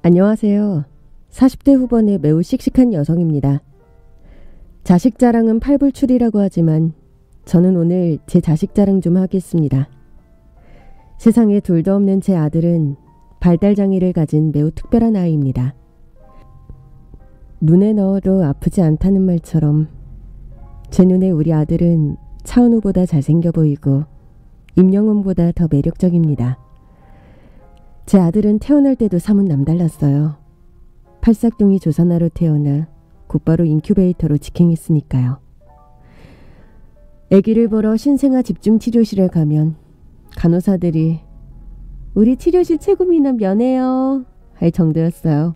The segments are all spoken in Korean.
안녕하세요. 40대 후반의 매우 씩씩한 여성입니다. 자식 자랑은 팔불출이라고 하지만 저는 오늘 제 자식 자랑 좀 하겠습니다. 세상에 둘도 없는 제 아들은 발달장애를 가진 매우 특별한 아이입니다. 눈에 넣어도 아프지 않다는 말처럼 제 눈에 우리 아들은 차은우보다 잘생겨 보이고 임영웅보다 더 매력적입니다. 제 아들은 태어날 때도 사뭇 남달랐어요. 팔싹둥이 조산아로 태어나 곧바로 인큐베이터로 직행했으니까요. 아기를 보러 신생아 집중치료실에 가면 간호사들이 우리 치료실 최고 미남 면회요 할 정도였어요.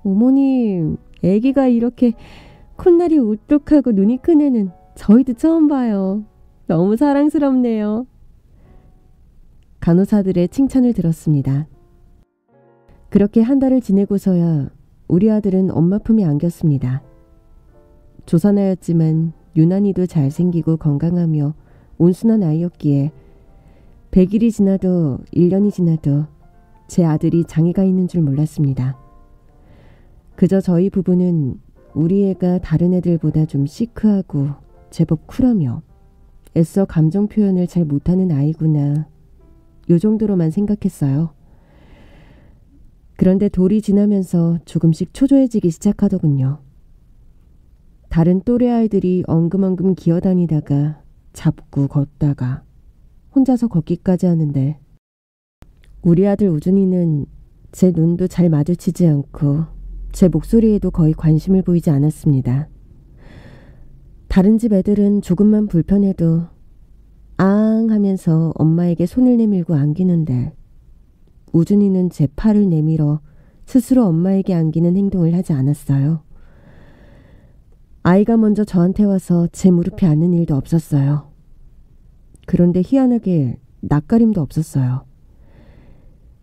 어머님, 아기가 이렇게 콧날이 우뚝하고 눈이 큰 애는 저희도 처음 봐요. 너무 사랑스럽네요. 간호사들의 칭찬을 들었습니다. 그렇게 한 달을 지내고서야 우리 아들은 엄마 품에 안겼습니다. 조산아였지만 유난히도 잘생기고 건강하며 온순한 아이였기에 100일이 지나도 1년이 지나도 제 아들이 장애가 있는 줄 몰랐습니다. 그저 저희 부부는 우리 애가 다른 애들보다 좀 시크하고 제법 쿨하며 애써 감정 표현을 잘 못하는 아이구나, 요 정도로만 생각했어요. 그런데 돌이 지나면서 조금씩 초조해지기 시작하더군요. 다른 또래 아이들이 엉금엉금 기어다니다가 잡고 걷다가 혼자서 걷기까지 하는데 우리 아들 우준이는 제 눈도 잘 마주치지 않고 제 목소리에도 거의 관심을 보이지 않았습니다. 다른 집 애들은 조금만 불편해도 앙 하면서 엄마에게 손을 내밀고 안기는데 우준이는 제 팔을 내밀어 스스로 엄마에게 안기는 행동을 하지 않았어요. 아이가 먼저 저한테 와서 제 무릎에 앉는 일도 없었어요. 그런데 희한하게 낯가림도 없었어요.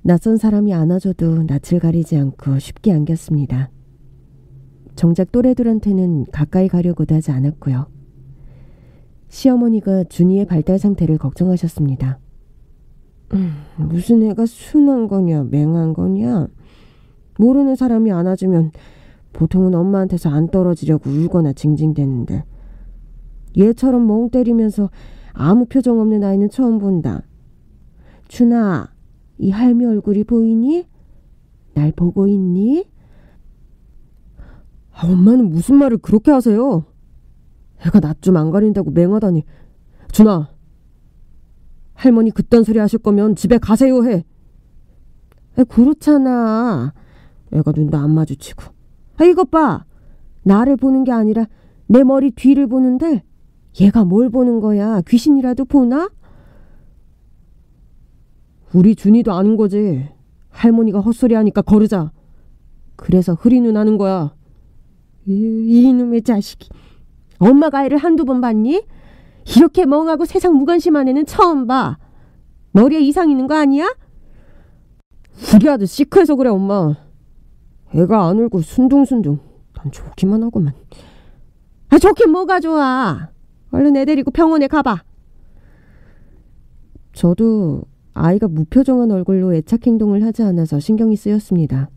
낯선 사람이 안아줘도 낯을 가리지 않고 쉽게 안겼습니다. 정작 또래들한테는 가까이 가려고도 하지 않았고요. 시어머니가 준이의 발달 상태를 걱정하셨습니다. 무슨 애가 순한 거냐 맹한 거냐, 모르는 사람이 안아주면 보통은 엄마한테서 안 떨어지려고 울거나 징징대는데 얘처럼 멍 때리면서 아무 표정 없는 아이는 처음 본다. 준아, 이 할미 얼굴이 보이니? 날 보고 있니? 엄마는 무슨 말을 그렇게 하세요? 애가 낯 좀 안 가린다고 맹하다니. 준아, 할머니 그딴 소리 하실 거면 집에 가세요 해. 그렇잖아. 애가 눈도 안 마주치고. 이것 봐. 나를 보는 게 아니라 내 머리 뒤를 보는데 얘가 뭘 보는 거야? 귀신이라도 보나? 우리 준이도 아는 거지. 할머니가 헛소리 하니까 거르자. 그래서 흐리눈 하는 거야. 이놈의 자식이. 엄마가 애를 한두 번 봤니? 이렇게 멍하고 세상 무관심한 애는 처음 봐. 머리에 이상 있는 거 아니야? 우리 아들 시크해서 그래 엄마. 애가 안 울고 순둥순둥. 난 좋기만 하고만. 좋긴 뭐가 좋아. 얼른 애 데리고 병원에 가봐. 저도 아이가 무표정한 얼굴로 애착 행동을 하지 않아서 신경이 쓰였습니다.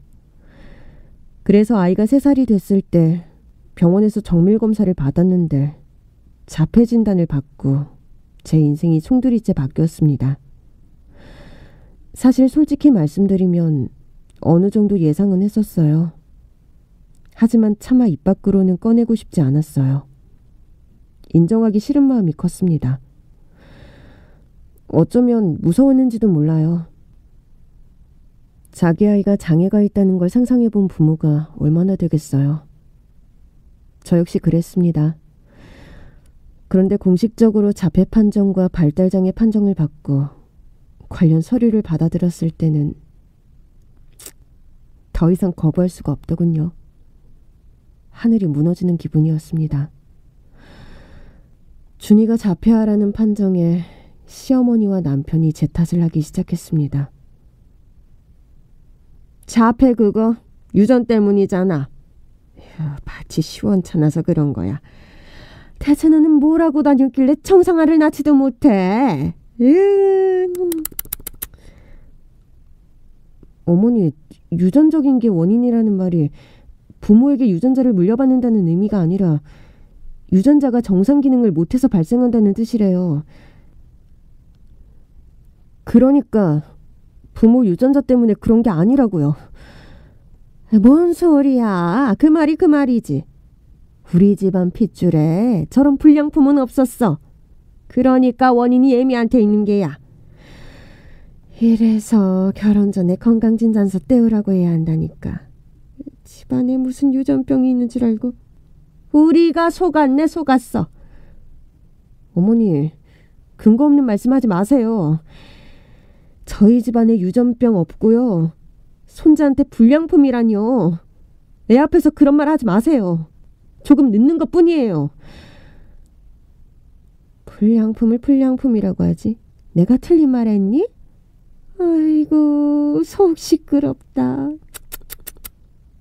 그래서 아이가 3살이 됐을 때 병원에서 정밀검사를 받았는데 자폐 진단을 받고 제 인생이 송두리째 바뀌었습니다. 사실 솔직히 말씀드리면 어느 정도 예상은 했었어요. 하지만 차마 입 밖으로는 꺼내고 싶지 않았어요. 인정하기 싫은 마음이 컸습니다. 어쩌면 무서웠는지도 몰라요. 자기 아이가 장애가 있다는 걸 상상해본 부모가 얼마나 되겠어요. 저 역시 그랬습니다. 그런데 공식적으로 자폐 판정과 발달장애 판정을 받고 관련 서류를 받아들었을 때는 더 이상 거부할 수가 없더군요. 하늘이 무너지는 기분이었습니다. 준이가 자폐아라는 판정에 시어머니와 남편이 제 탓을 하기 시작했습니다. 자폐 그거 유전 때문이잖아. 마치 시원찮아서 그런 거야. 대체 너는 뭘 하고 다녔길래 청상아를 낳지도 못해? 어머니, 유전적인 게 원인이라는 말이 부모에게 유전자를 물려받는다는 의미가 아니라 유전자가 정상 기능을 못해서 발생한다는 뜻이래요. 그러니까 부모 유전자 때문에 그런 게 아니라고요. 뭔 소리야. 그 말이 그 말이지. 우리 집안 핏줄에 저런 불량품은 없었어. 그러니까 원인이 애미한테 있는 게야. 이래서 결혼 전에 건강진단서 떼우라고 해야 한다니까. 집안에 무슨 유전병이 있는 줄 알고. 우리가 속았네 속았어. 어머니, 근거 없는 말씀하지 마세요. 저희 집안에 유전병 없고요. 손자한테 불량품이라뇨. 애 앞에서 그런 말 하지 마세요. 조금 늦는 것뿐이에요. 불량품을 불량품이라고 하지? 내가 틀린 말 했니? 아이고 속 시끄럽다.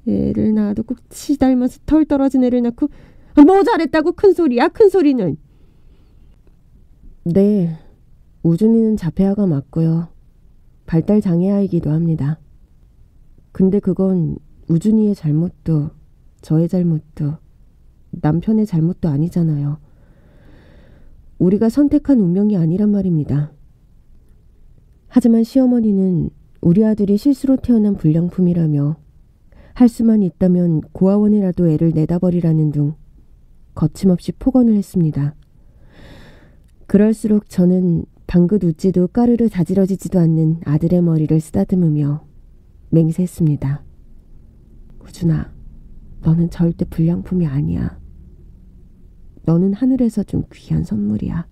애를 낳아도 꼭 치 닮아서 털 떨어진 애를 낳고 뭐 잘했다고 큰소리야 큰소리는. 네, 우준이는 자폐아가 맞고요. 발달 장애아이기도 합니다. 근데 그건 우준이의 잘못도 저의 잘못도 남편의 잘못도 아니잖아요. 우리가 선택한 운명이 아니란 말입니다. 하지만 시어머니는 우리 아들이 실수로 태어난 불량품이라며 할 수만 있다면 고아원이라도 애를 내다버리라는 둥 거침없이 폭언을 했습니다. 그럴수록 저는 방긋 웃지도 까르르 다지러지지도 않는 아들의 머리를 쓰다듬으며 맹세했습니다. 우준아, 너는 절대 불량품이 아니야. 너는 하늘에서 준 귀한 선물이야.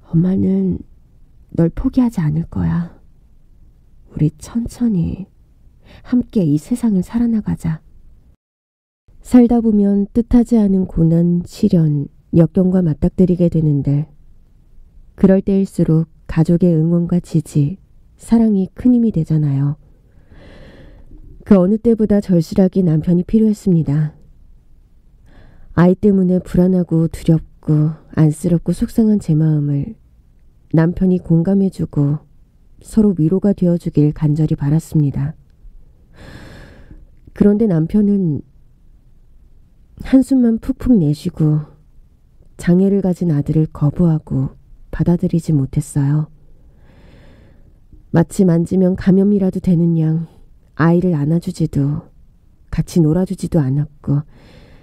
엄마는 널 포기하지 않을 거야. 우리 천천히 함께 이 세상을 살아나가자. 살다 보면 뜻하지 않은 고난, 시련, 역경과 맞닥뜨리게 되는데 그럴 때일수록 가족의 응원과 지지, 사랑이 큰 힘이 되잖아요. 그 어느 때보다 절실하게 남편이 필요했습니다. 아이 때문에 불안하고 두렵고 안쓰럽고 속상한 제 마음을 남편이 공감해주고 서로 위로가 되어주길 간절히 바랐습니다. 그런데 남편은 한숨만 푹푹 내쉬고 장애를 가진 아들을 거부하고 받아들이지 못했어요. 마치 만지면 감염이라도 되는 양 아이를 안아주지도 같이 놀아주지도 않았고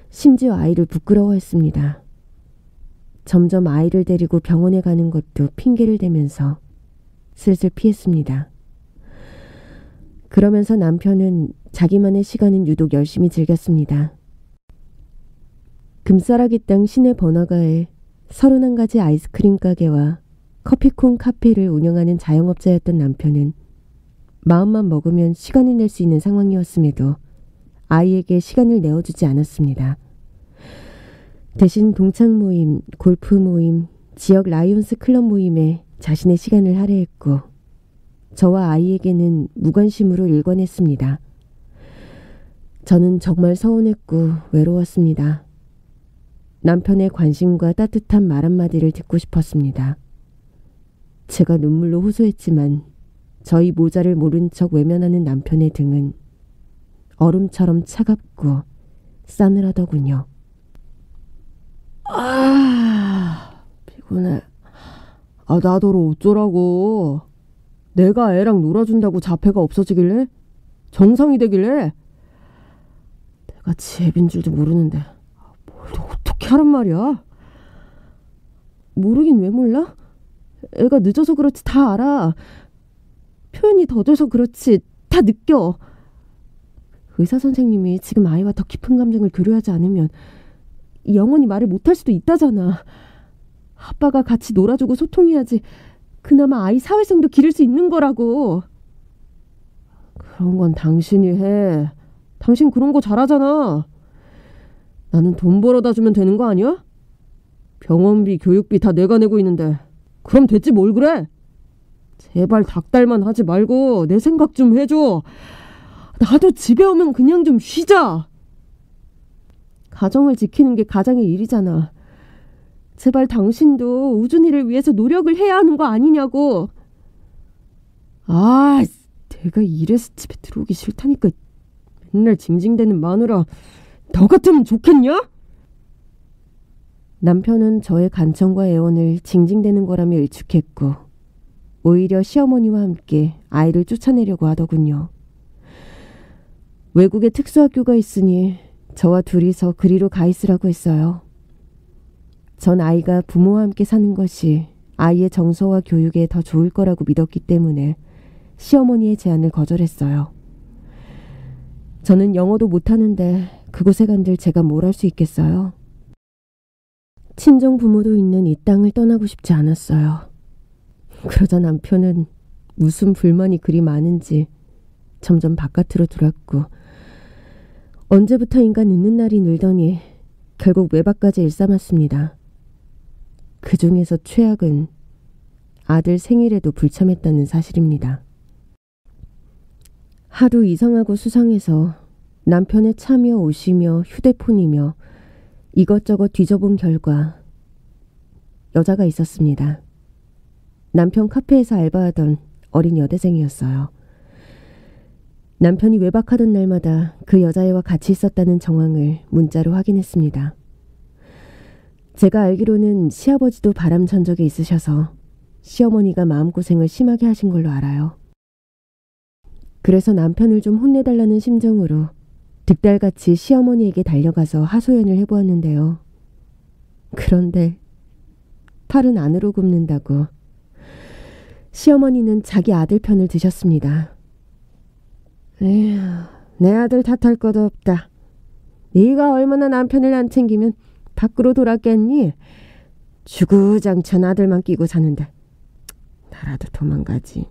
심지어 아이를 부끄러워했습니다. 점점 아이를 데리고 병원에 가는 것도 핑계를 대면서 슬슬 피했습니다. 그러면서 남편은 자기만의 시간은 유독 열심히 즐겼습니다. 금싸라기 땅 시내 번화가에 31가지 아이스크림 가게와 커피콩 카페를 운영하는 자영업자였던 남편은 마음만 먹으면 시간을 낼 수 있는 상황이었음에도 아이에게 시간을 내어주지 않았습니다. 대신 동창 모임, 골프 모임, 지역 라이온스 클럽 모임에 자신의 시간을 할애했고 저와 아이에게는 무관심으로 일관했습니다. 저는 정말 서운했고 외로웠습니다. 남편의 관심과 따뜻한 말 한마디를 듣고 싶었습니다. 제가 눈물로 호소했지만 저희 모자를 모른 척 외면하는 남편의 등은 얼음처럼 차갑고 싸늘하더군요. 피곤해. 나더러 어쩌라고. 내가 애랑 놀아준다고 자폐가 없어지길래? 정상이 되길래? 내가 지혜빈 줄도 모르는데 뭘 어떻게 하란 말이야? 모르긴 왜 몰라? 애가 늦어서 그렇지 다 알아. 표현이 더뎌서 그렇지 다 느껴. 의사 선생님이 지금 아이와 더 깊은 감정을 교류하지 않으면 영원히 말을 못할 수도 있다잖아. 아빠가 같이 놀아주고 소통해야지 그나마 아이 사회성도 기를 수 있는 거라고. 그런 건 당신이 해. 당신 그런 거 잘하잖아. 나는 돈 벌어다 주면 되는 거 아니야? 병원비, 교육비 다 내가 내고 있는데 그럼 됐지 뭘 그래? 제발 닭달만 하지 말고 내 생각 좀 해줘. 나도 집에 오면 그냥 좀 쉬자. 가정을 지키는 게 가장의 일이잖아. 제발 당신도 우준이를 위해서 노력을 해야 하는 거 아니냐고. 내가 이래서 집에 들어오기 싫다니까. 맨날 징징대는 마누라 너 같으면 좋겠냐? 남편은 저의 간청과 애원을 징징대는 거라며 일축했고 오히려 시어머니와 함께 아이를 쫓아내려고 하더군요. 외국에 특수학교가 있으니 저와 둘이서 그리로 가 있으라고 했어요. 전 아이가 부모와 함께 사는 것이 아이의 정서와 교육에 더 좋을 거라고 믿었기 때문에 시어머니의 제안을 거절했어요. 저는 영어도 못하는데 그곳에 간들 제가 뭘 할 수 있겠어요? 친정 부모도 있는 이 땅을 떠나고 싶지 않았어요. 그러자 남편은 무슨 불만이 그리 많은지 점점 바깥으로 들었고 언제부터인가 늦는 날이 늘더니 결국 외박까지 일삼았습니다. 그 중에서 최악은 아들 생일에도 불참했다는 사실입니다. 하도 이상하고 수상해서 남편의 차며 옷이며 휴대폰이며 이것저것 뒤져본 결과 여자가 있었습니다. 남편 카페에서 알바하던 어린 여대생이었어요. 남편이 외박하던 날마다 그 여자애와 같이 있었다는 정황을 문자로 확인했습니다. 제가 알기로는 시아버지도 바람 전 적이 있으셔서 시어머니가 마음고생을 심하게 하신 걸로 알아요. 그래서 남편을 좀 혼내달라는 심정으로 득달같이 시어머니에게 달려가서 하소연을 해보았는데요. 그런데 팔은 안으로 굽는다고 시어머니는 자기 아들 편을 드셨습니다. 에휴, 내 아들 탓할 것도 없다. 네가 얼마나 남편을 안 챙기면 밖으로 돌았겠니? 주구장창 아들만 끼고 사는데 나라도 도망가지.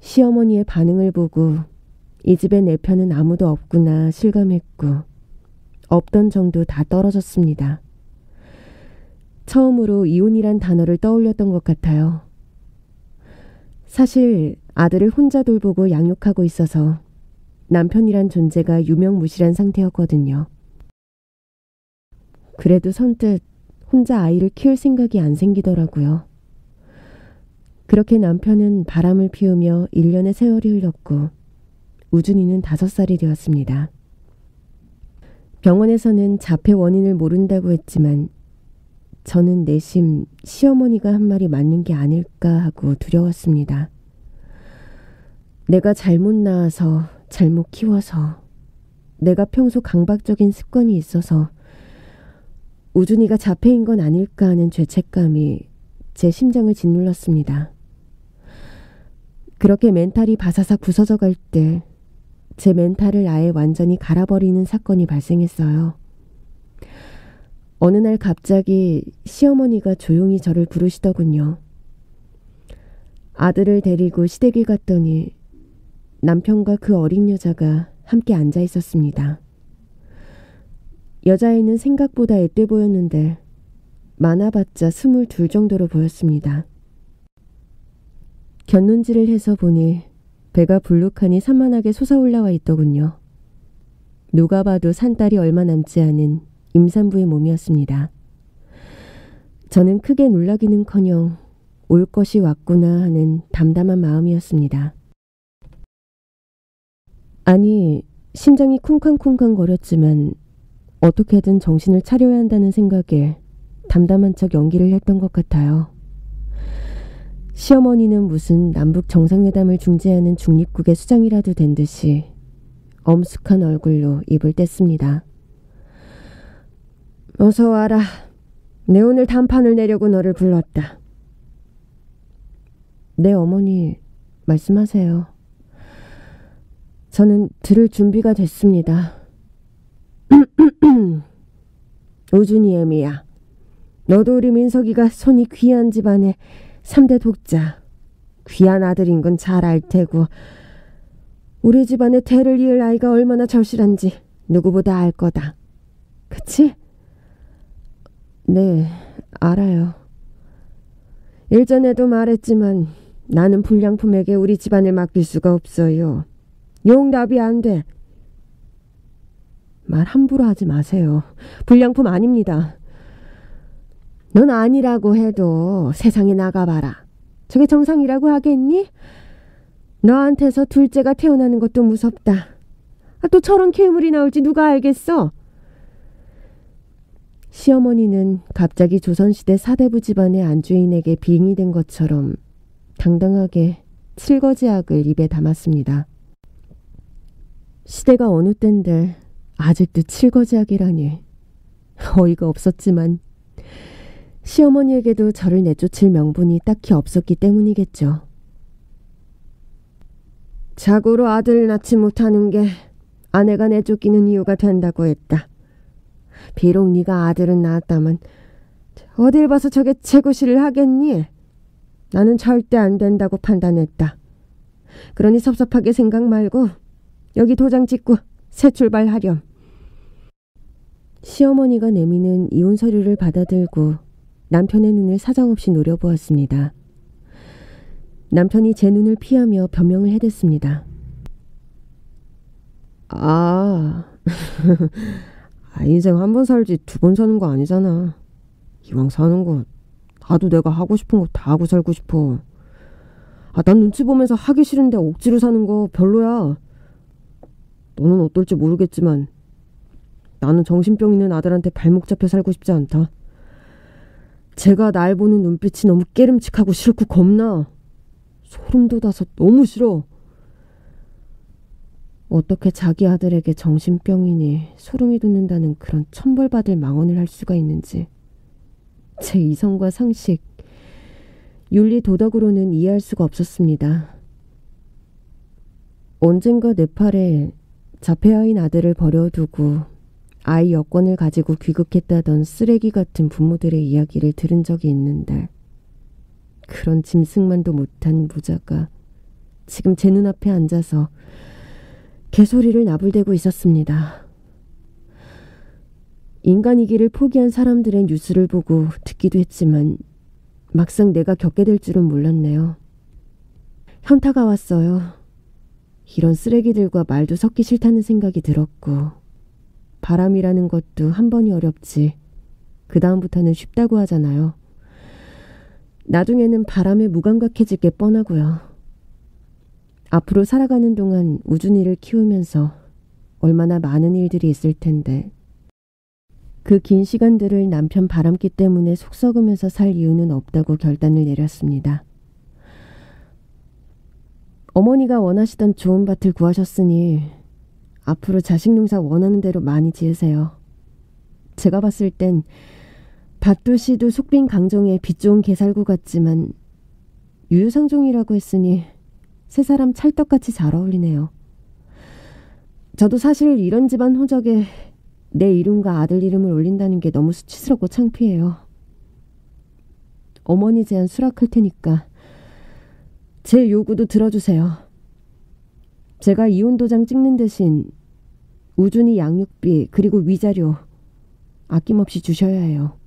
시어머니의 반응을 보고 이 집에 내 편은 아무도 없구나 실감했고 없던 정도 다 떨어졌습니다. 처음으로 이혼이란 단어를 떠올렸던 것 같아요. 사실 아들을 혼자 돌보고 양육하고 있어서 남편이란 존재가 유명무실한 상태였거든요. 그래도 선뜻 혼자 아이를 키울 생각이 안 생기더라고요. 그렇게 남편은 바람을 피우며 1년의 세월이 흘렀고 우준이는 5살이 되었습니다. 병원에서는 자폐 원인을 모른다고 했지만 저는 내심 시어머니가 한 말이 맞는 게 아닐까 하고 두려웠습니다. 내가 잘못 낳아서 잘못 키워서 내가 평소 강박적인 습관이 있어서 우준이가 자폐인 건 아닐까 하는 죄책감이 제 심장을 짓눌렀습니다. 그렇게 멘탈이 바사삭 부서져 갈 때 제 멘탈을 아예 완전히 갈아버리는 사건이 발생했어요. 어느 날 갑자기 시어머니가 조용히 저를 부르시더군요. 아들을 데리고 시댁에 갔더니 남편과 그 어린 여자가 함께 앉아 있었습니다. 여자애는 생각보다 앳돼 보였는데 많아봤자 22 정도로 보였습니다. 곁눈질을 해서 보니 배가 불룩하니 산만하게 솟아올라와 있더군요. 누가 봐도 산딸이 얼마 남지 않은 임산부의 몸이었습니다. 저는 크게 놀라기는커녕 올 것이 왔구나 하는 담담한 마음이었습니다. 아니, 심장이 쿵쾅쿵쾅 거렸지만 어떻게든 정신을 차려야 한다는 생각에 담담한 척 연기를 했던 것 같아요. 시어머니는 무슨 남북 정상회담을 중재하는 중립국의 수장이라도 된 듯이 엄숙한 얼굴로 입을 뗐습니다. 어서 와라. 내 오늘 단판을 내려고 너를 불렀다. 네, 어머니, 말씀하세요. 저는 들을 준비가 됐습니다. 우준이 애미야. 너도 우리 민석이가 손이 귀한 집안의 3대 독자. 귀한 아들인 건 잘 알 테고 우리 집안의 대를 이을 아이가 얼마나 절실한지 누구보다 알 거다. 그치? 네, 알아요. 일전에도 말했지만 나는 불량품에게 우리 집안을 맡길 수가 없어요. 용납이 안 돼. 말 함부로 하지 마세요. 불량품 아닙니다. 넌 아니라고 해도 세상에 나가봐라. 저게 정상이라고 하겠니? 너한테서 둘째가 태어나는 것도 무섭다. 또 저런 괴물이 나올지 누가 알겠어? 시어머니는 갑자기 조선시대 사대부 집안의 안주인에게 빙의 된 것처럼 당당하게 칠거지악을 입에 담았습니다. 시대가 어느 때인데 아직도 칠거지악이라니. 어이가 없었지만 시어머니에게도 저를 내쫓을 명분이 딱히 없었기 때문이겠죠. 자고로 아들을 낳지 못하는 게 아내가 내쫓기는 이유가 된다고 했다. 비록 네가 아들은 낳았다만 어딜 봐서 저게 제구실을 하겠니? 나는 절대 안 된다고 판단했다. 그러니 섭섭하게 생각 말고 여기 도장 찍고 새 출발하렴. 시어머니가 내미는 이혼 서류를 받아들고 남편의 눈을 사정없이 노려보았습니다. 남편이 제 눈을 피하며 변명을 해댔습니다. 인생 한 번 살지 두 번 사는 거 아니잖아. 이왕 사는 거 나도 내가 하고 싶은 거 다 하고 살고 싶어. 난 눈치 보면서 하기 싫은데 억지로 사는 거 별로야. 너는 어떨지 모르겠지만 나는 정신병 있는 아들한테 발목 잡혀 살고 싶지 않다. 제가 날 보는 눈빛이 너무 깨름칙하고 싫고 겁나. 소름 돋아서 너무 싫어. 어떻게 자기 아들에게 정신병이니 소름이 돋는다는 그런 천벌받을 망언을 할 수가 있는지 제 이성과 상식, 윤리 도덕으로는 이해할 수가 없었습니다. 언젠가 네팔에 자폐아인 아들을 버려두고 아이 여권을 가지고 귀국했다던 쓰레기 같은 부모들의 이야기를 들은 적이 있는데 그런 짐승만도 못한 부자가 지금 제 눈앞에 앉아서 개소리를 나불대고 있었습니다. 인간이기를 포기한 사람들의 뉴스를 보고 듣기도 했지만 막상 내가 겪게 될 줄은 몰랐네요. 현타가 왔어요. 이런 쓰레기들과 말도 섞기 싫다는 생각이 들었고 바람이라는 것도 한 번이 어렵지 그 다음부터는 쉽다고 하잖아요. 나중에는 바람에 무감각해질 게 뻔하고요. 앞으로 살아가는 동안 우준이를 키우면서 얼마나 많은 일들이 있을 텐데 그 긴 시간들을 남편 바람기 때문에 속 썩으면서 살 이유는 없다고 결단을 내렸습니다. 어머니가 원하시던 좋은 밭을 구하셨으니 앞으로 자식 농사 원하는 대로 많이 지으세요. 제가 봤을 땐 밭도 시도 속빈 강정의 빛 좋은 개살구 같지만 유유상종이라고 했으니 세 사람 찰떡같이 잘 어울리네요. 저도 사실 이런 집안 호적에 내 이름과 아들 이름을 올린다는 게 너무 수치스럽고 창피해요. 어머니 제안 수락할 테니까 제 요구도 들어주세요. 제가 이혼 도장 찍는 대신 우준이 양육비 그리고 위자료 아낌없이 주셔야 해요.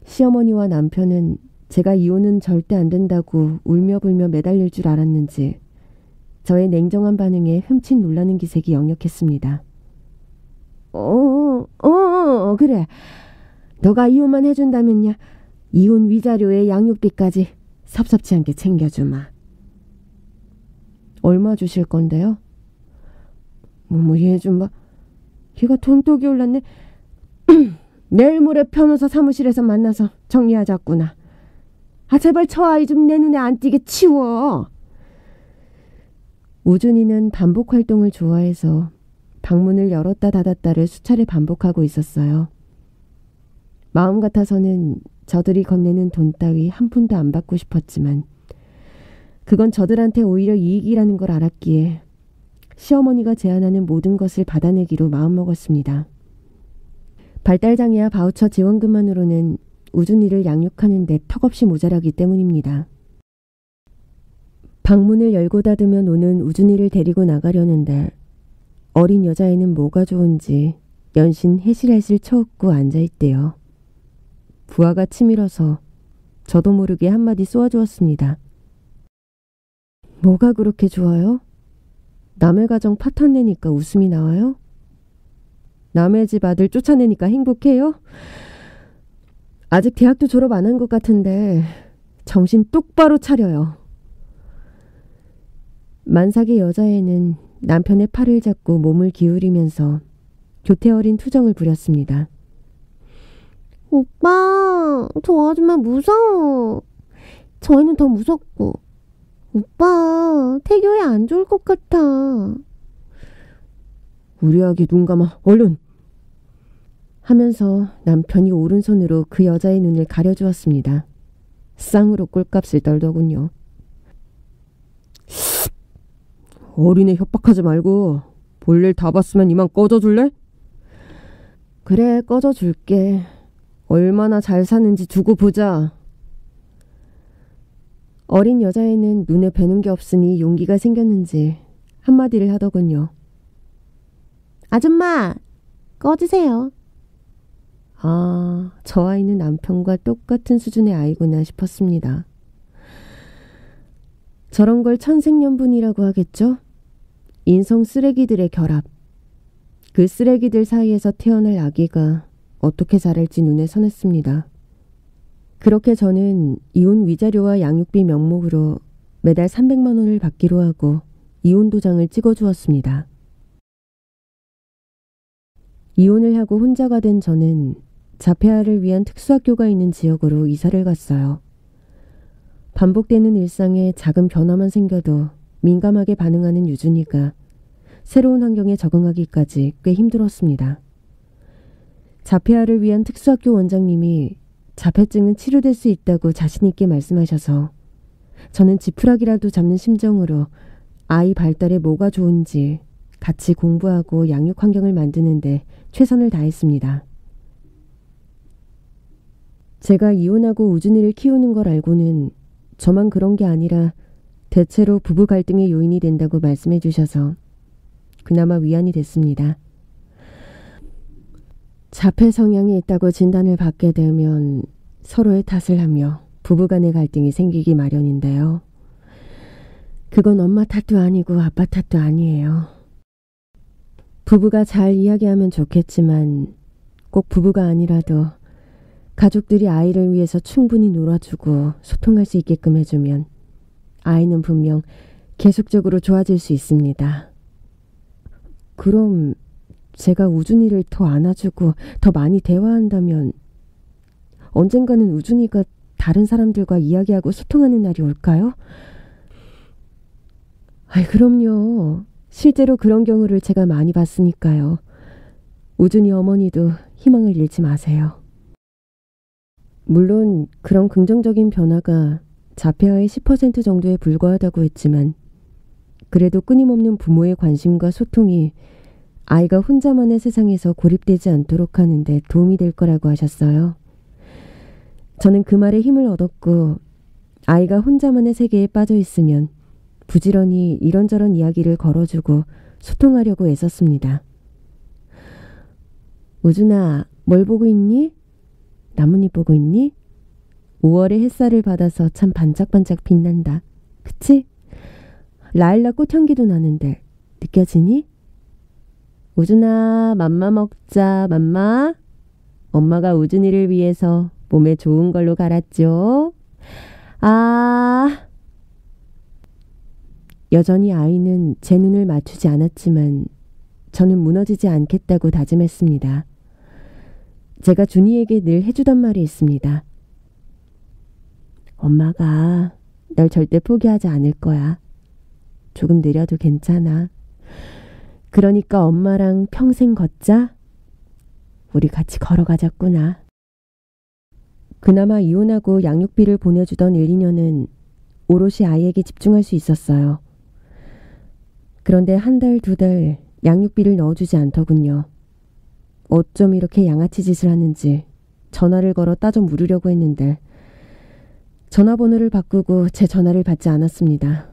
시어머니와 남편은 제가 이혼은 절대 안 된다고 울며불며 매달릴 줄 알았는지 저의 냉정한 반응에 흠칫 놀라는 기색이 역력했습니다. 그래. 너가 이혼만 해준다면야 이혼 위자료에 양육비까지 섭섭지 않게 챙겨주마. 얼마 주실 건데요? 얘 좀 봐. 걔가 돈독이 올랐네. 내일 모레 변호사 사무실에서 만나서 정리하자꾸나. 제발 저 아이 좀 내 눈에 안 띄게 치워. 우준이는 반복 활동을 좋아해서 방문을 열었다 닫았다를 수차례 반복하고 있었어요. 마음 같아서는 저들이 건네는 돈 따위 한 푼도 안 받고 싶었지만 그건 저들한테 오히려 이익이라는 걸 알았기에 시어머니가 제안하는 모든 것을 받아내기로 마음먹었습니다. 발달장애와 바우처 지원금만으로는 우준이를 양육하는 데 턱없이 모자라기 때문입니다. 방문을 열고 닫으면 오는 우준이를 데리고 나가려는데 어린 여자애는 뭐가 좋은지 연신 해실해실 쳐웃고 앉아있대요. 부하가 치밀어서 저도 모르게 한마디 쏘아주었습니다. 뭐가 그렇게 좋아요? 남의 가정 파탄내니까 웃음이 나와요? 남의 집 아들 쫓아내니까 행복해요? 아직 대학도 졸업 안 한 것 같은데 정신 똑바로 차려요. 만삭의 여자애는 남편의 팔을 잡고 몸을 기울이면서 교태 어린 투정을 부렸습니다. 오빠, 저 아줌마 무서워. 저희는 더 무섭고. 오빠, 태교에 안 좋을 것 같아. 우리 아기 눈 감아, 얼른! 하면서 남편이 오른손으로 그 여자의 눈을 가려주었습니다. 쌍으로 꼴값을 떨더군요. 어린애 협박하지 말고 볼일 다 봤으면 이만 꺼져줄래? 그래, 꺼져줄게. 얼마나 잘 사는지 두고 보자. 어린 여자애는 눈에 뵈는 게 없으니 용기가 생겼는지 한마디를 하더군요. 아줌마, 꺼지세요. 아, 저 아이는 남편과 똑같은 수준의 아이구나 싶었습니다. 저런 걸 천생연분이라고 하겠죠? 인성 쓰레기들의 결합. 그 쓰레기들 사이에서 태어날 아기가 어떻게 자랄지 눈에 선했습니다. 그렇게 저는 이혼 위자료와 양육비 명목으로 매달 300만 원을 받기로 하고 이혼 도장을 찍어주었습니다. 이혼을 하고 혼자가 된 저는 자폐아를 위한 특수학교가 있는 지역으로 이사를 갔어요. 반복되는 일상에 작은 변화만 생겨도 민감하게 반응하는 유준이가 새로운 환경에 적응하기까지 꽤 힘들었습니다. 자폐아를 위한 특수학교 원장님이 자폐증은 치료될 수 있다고 자신있게 말씀하셔서 저는 지푸라기라도 잡는 심정으로 아이 발달에 뭐가 좋은지 같이 공부하고 양육 환경을 만드는데 최선을 다했습니다. 제가 이혼하고 우준이를 키우는 걸 알고는 저만 그런 게 아니라 대체로 부부 갈등의 요인이 된다고 말씀해 주셔서 그나마 위안이 됐습니다. 자폐 성향이 있다고 진단을 받게 되면 서로의 탓을 하며 부부간의 갈등이 생기기 마련인데요. 그건 엄마 탓도 아니고 아빠 탓도 아니에요. 부부가 잘 이야기하면 좋겠지만 꼭 부부가 아니라도 가족들이 아이를 위해서 충분히 놀아주고 소통할 수 있게끔 해주면 아이는 분명 계속적으로 좋아질 수 있습니다. 그럼 제가 우준이를 더 안아주고 더 많이 대화한다면 언젠가는 우준이가 다른 사람들과 이야기하고 소통하는 날이 올까요? 그럼요. 실제로 그런 경우를 제가 많이 봤으니까요. 우준이 어머니도 희망을 잃지 마세요. 물론 그런 긍정적인 변화가 자폐아의 10% 정도에 불과하다고 했지만 그래도 끊임없는 부모의 관심과 소통이 아이가 혼자만의 세상에서 고립되지 않도록 하는 데 도움이 될 거라고 하셨어요. 저는 그 말에 힘을 얻었고 아이가 혼자만의 세계에 빠져 있으면 부지런히 이런저런 이야기를 걸어주고 소통하려고 애썼습니다. 우준아, 뭘 보고 있니? 나뭇잎 보고 있니? 5월의 햇살을 받아서 참 반짝반짝 빛난다. 그치? 라일락 꽃향기도 나는데 느껴지니? 우준아, 맘마 먹자, 맘마. 엄마가 우준이를 위해서 몸에 좋은 걸로 갈았죠. 여전히 아이는 제 눈을 맞추지 않았지만 저는 무너지지 않겠다고 다짐했습니다. 제가 준이에게 늘 해주던 말이 있습니다. 엄마가 널 절대 포기하지 않을 거야. 조금 느려도 괜찮아. 그러니까 엄마랑 평생 걷자. 우리 같이 걸어가자꾸나. 그나마 이혼하고 양육비를 보내주던 1, 2년은 오롯이 아이에게 집중할 수 있었어요. 그런데 한 달, 2달 양육비를 넣어주지 않더군요. 어쩜 이렇게 양아치 짓을 하는지 전화를 걸어 따져 물으려고 했는데 전화번호를 바꾸고 제 전화를 받지 않았습니다.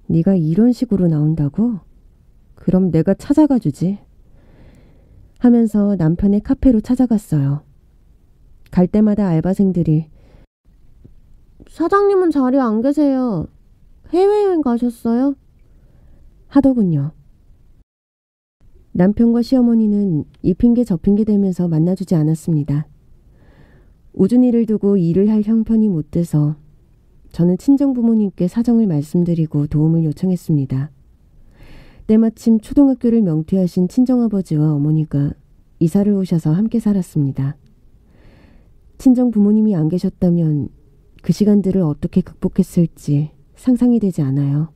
네가 이런 식으로 나온다고? 그럼 내가 찾아가 주지. 하면서 남편의 카페로 찾아갔어요. 갈 때마다 알바생들이 사장님은 자리에 안 계세요. 해외여행 가셨어요? 하더군요. 남편과 시어머니는 이 핑계 저 핑계 대면서 만나주지 않았습니다. 우준이를 두고 일을 할 형편이 못 돼서 저는 친정 부모님께 사정을 말씀드리고 도움을 요청했습니다. 때마침 초등학교를 명퇴하신 친정아버지와 어머니가 이사를 오셔서 함께 살았습니다. 친정 부모님이 안 계셨다면 그 시간들을 어떻게 극복했을지 상상이 되지 않아요.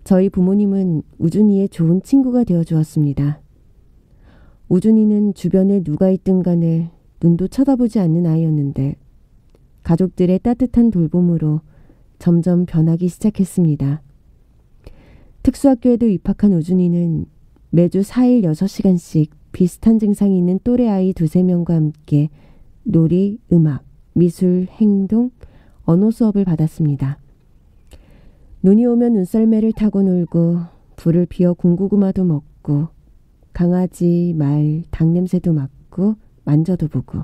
저희 부모님은 우준이의 좋은 친구가 되어 주었습니다. 우준이는 주변에 누가 있든 간에 눈도 쳐다보지 않는 아이였는데 가족들의 따뜻한 돌봄으로 점점 변하기 시작했습니다. 특수학교에도 입학한 우준이는 매주 4일 6시간씩 비슷한 증상이 있는 또래 아이 2~3명과 함께 놀이, 음악, 미술, 행동, 언어 수업을 받았습니다. 눈이 오면 눈썰매를 타고 놀고 불을 피워 군고구마도 먹고 강아지, 말, 닭 냄새도 맡고 만져도 보고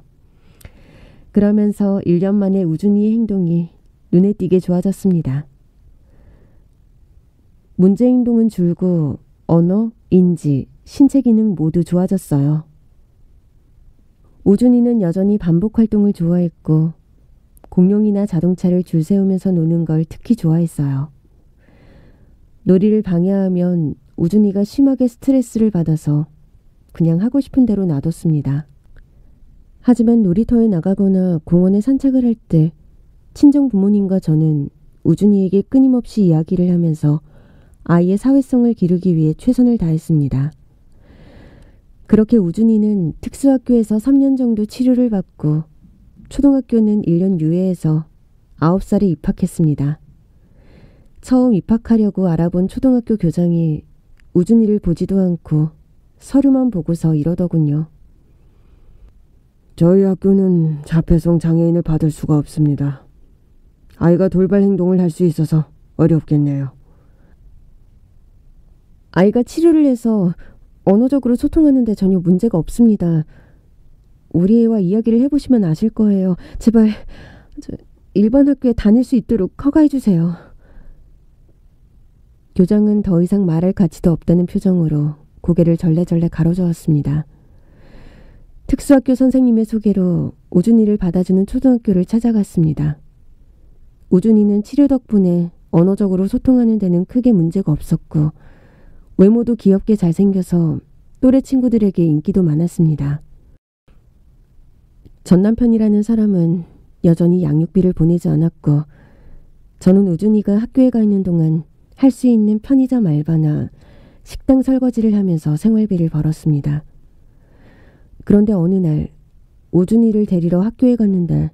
그러면서 1년 만에 우준이의 행동이 눈에 띄게 좋아졌습니다. 문제 행동은 줄고 언어, 인지, 신체 기능 모두 좋아졌어요. 우준이는 여전히 반복 활동을 좋아했고 공룡이나 자동차를 줄 세우면서 노는 걸 특히 좋아했어요. 놀이를 방해하면 우준이가 심하게 스트레스를 받아서 그냥 하고 싶은 대로 놔뒀습니다. 하지만 놀이터에 나가거나 공원에 산책을 할 때 친정 부모님과 저는 우준이에게 끊임없이 이야기를 하면서 아이의 사회성을 기르기 위해 최선을 다했습니다. 그렇게 우준이는 특수학교에서 3년 정도 치료를 받고 초등학교는 1년 유예해서 9살에 입학했습니다. 처음 입학하려고 알아본 초등학교 교장이 우준이를 보지도 않고 서류만 보고서 이러더군요. 저희 학교는 자폐성 장애인을 받을 수가 없습니다. 아이가 돌발 행동을 할 수 있어서 어렵겠네요. 아이가 치료를 해서 언어적으로 소통하는데 전혀 문제가 없습니다. 우리 애와 이야기를 해보시면 아실 거예요. 제발 일반 학교에 다닐 수 있도록 허가해 주세요. 교장은 더 이상 말할 가치도 없다는 표정으로 고개를 절레절레 가로저었습니다. 특수학교 선생님의 소개로 우준이를 받아주는 초등학교를 찾아갔습니다. 우준이는 치료 덕분에 언어적으로 소통하는 데는 크게 문제가 없었고 외모도 귀엽게 잘생겨서 또래 친구들에게 인기도 많았습니다. 전 남편이라는 사람은 여전히 양육비를 보내지 않았고 저는 우준이가 학교에 가 있는 동안 할 수 있는 편의점 알바나 식당 설거지를 하면서 생활비를 벌었습니다. 그런데 어느 날 우준이를 데리러 학교에 갔는데